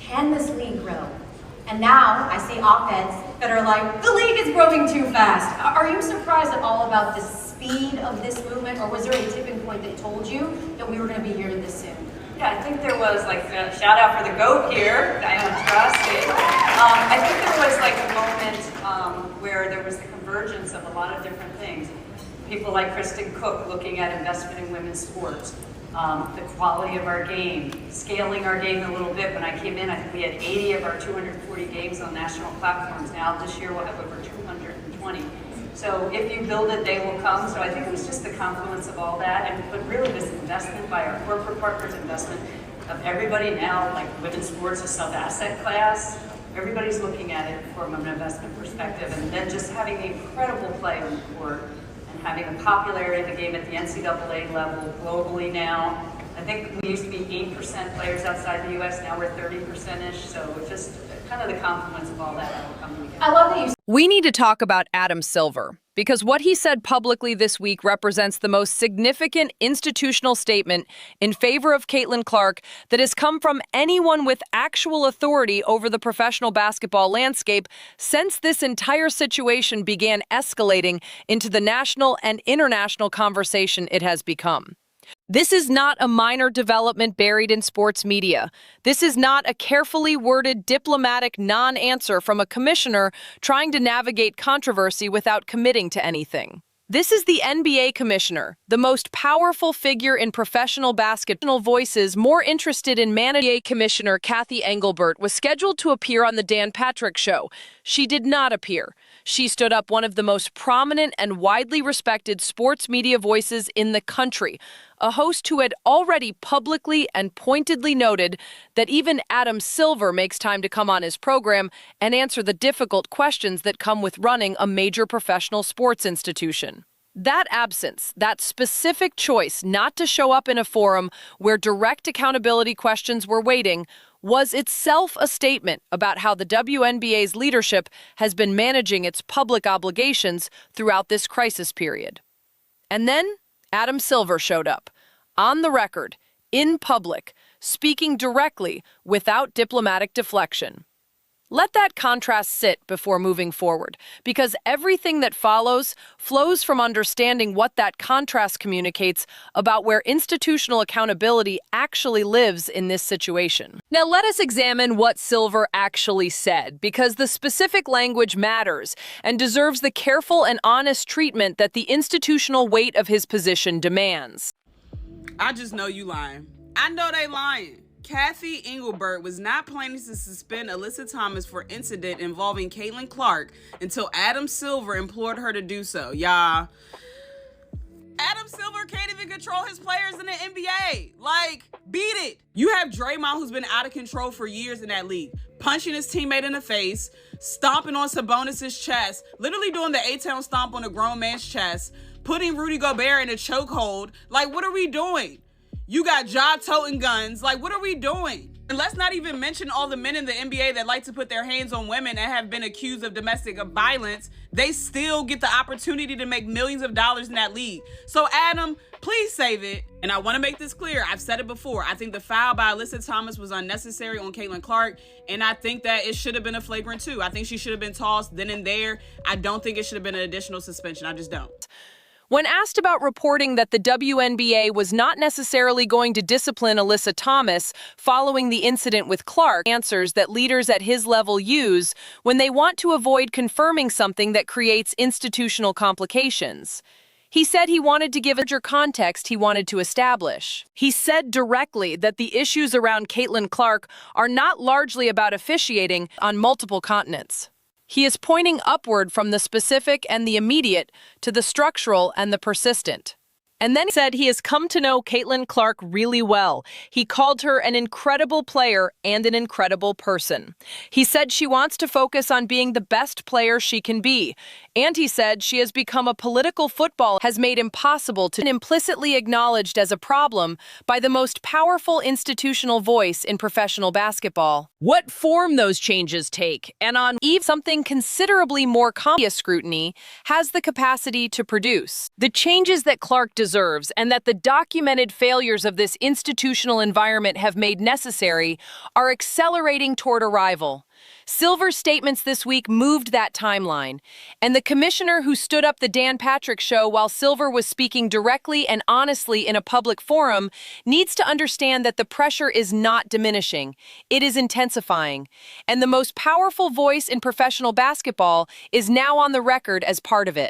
can this league grow? And now I see op-eds that are like, the league is growing too fast. Are you surprised at all about the speed of this movement, or was there a tipping point that told you that we were going to be here this soon? Yeah, I think there was like a shout out for the GOAT here, Diana Taurasi. I think there was like a moment where there was the convergence of a lot of different things. People like Kristen Cook looking at investment in women's sports, the quality of our game, scaling our game a little bit. When I came in, I think we had 80 of our 240 games on national platforms. Now this year we'll have over 220. So if you build it, they will come. So I think it was just the confluence of all that, but really this investment by our corporate partners, investment of everybody now, like women's sports, a sub-asset class. Everybody's looking at it from an investment perspective, and then just having the incredible play on the court and having the popularity of the game at the NCAA level globally now. I think we used to be 8% players outside the U.S. Now we're 30%-ish. So it's just kind of the confluence of all that will come together. I love that you. We need to talk about Adam Silver, because what he said publicly this week represents the most significant institutional statement in favor of Caitlin Clark that has come from anyone with actual authority over the professional basketball landscape since this entire situation began escalating into the national and international conversation it has become. This is not a minor development buried in sports media. This is not a carefully worded diplomatic non-answer from a commissioner trying to navigate controversy without committing to anything. This is the NBA commissioner, the most powerful figure in professional basketball. Voices more interested in NBA commissioner Kathy Engelbert was scheduled to appear on the Dan Patrick Show. She did not appear. She stood up one of the most prominent and widely respected sports media voices in the country, a host who had already publicly and pointedly noted that even Adam Silver makes time to come on his program and answer the difficult questions that come with running a major professional sports institution. That absence, that specific choice not to show up in a forum where direct accountability questions were waiting, was itself a statement about how the WNBA's leadership has been managing its public obligations throughout this crisis period. And then Adam Silver showed up, on the record, in public, speaking directly without diplomatic deflection. Let that contrast sit before moving forward, because everything that follows flows from understanding what that contrast communicates about where institutional accountability actually lives in this situation. Now let us examine what Silver actually said, because the specific language matters and deserves the careful and honest treatment that the institutional weight of his position demands. I just know you lying. I know they lying. Kathy Engelbert was not planning to suspend Alyssa Thomas for incident involving Caitlin Clark until Adam Silver implored her to do so. Y'all, Adam Silver can't even control his players in the NBA. Like, beat it. You have Draymond, who's been out of control for years in that league, punching his teammate in the face, stomping on Sabonis' chest, literally doing the A-Town stomp on a grown man's chest, putting Rudy Gobert in a chokehold. Like, what are we doing? You got jaw-toting guns. Like, what are we doing? And let's not even mention all the men in the NBA that like to put their hands on women and have been accused of domestic violence. They still get the opportunity to make millions of dollars in that league. So, Adam, please save it. And I want to make this clear. I've said it before. I think the foul by Alyssa Thomas was unnecessary on Caitlin Clark. And I think that it should have been a flagrant 2. I think she should have been tossed then and there. I don't think it should have been an additional suspension. I just don't. When asked about reporting that the WNBA was not necessarily going to discipline Alyssa Thomas following the incident with Clark, answers that leaders at his level use when they want to avoid confirming something that creates institutional complications. He said he wanted to give a larger context he wanted to establish. He said directly that the issues around Caitlin Clark are not largely about officiating on multiple continents. He is pointing upward from the specific and the immediate to the structural and the persistent. And then he said he has come to know Caitlin Clark really well. He called her an incredible player and an incredible person. He said she wants to focus on being the best player she can be, And he said she has become a political football has made impossible to implicitly acknowledged as a problem by the most powerful institutional voice in professional basketball. What form those changes take, and on eve something considerably more complex scrutiny, has the capacity to produce. The changes that Clark deserves and that the documented failures of this institutional environment have made necessary are accelerating toward arrival. Silver's statements this week moved that timeline, and the commissioner who stood up the Dan Patrick Show while Silver was speaking directly and honestly in a public forum needs to understand that the pressure is not diminishing, it is intensifying, and the most powerful voice in professional basketball is now on the record as part of it.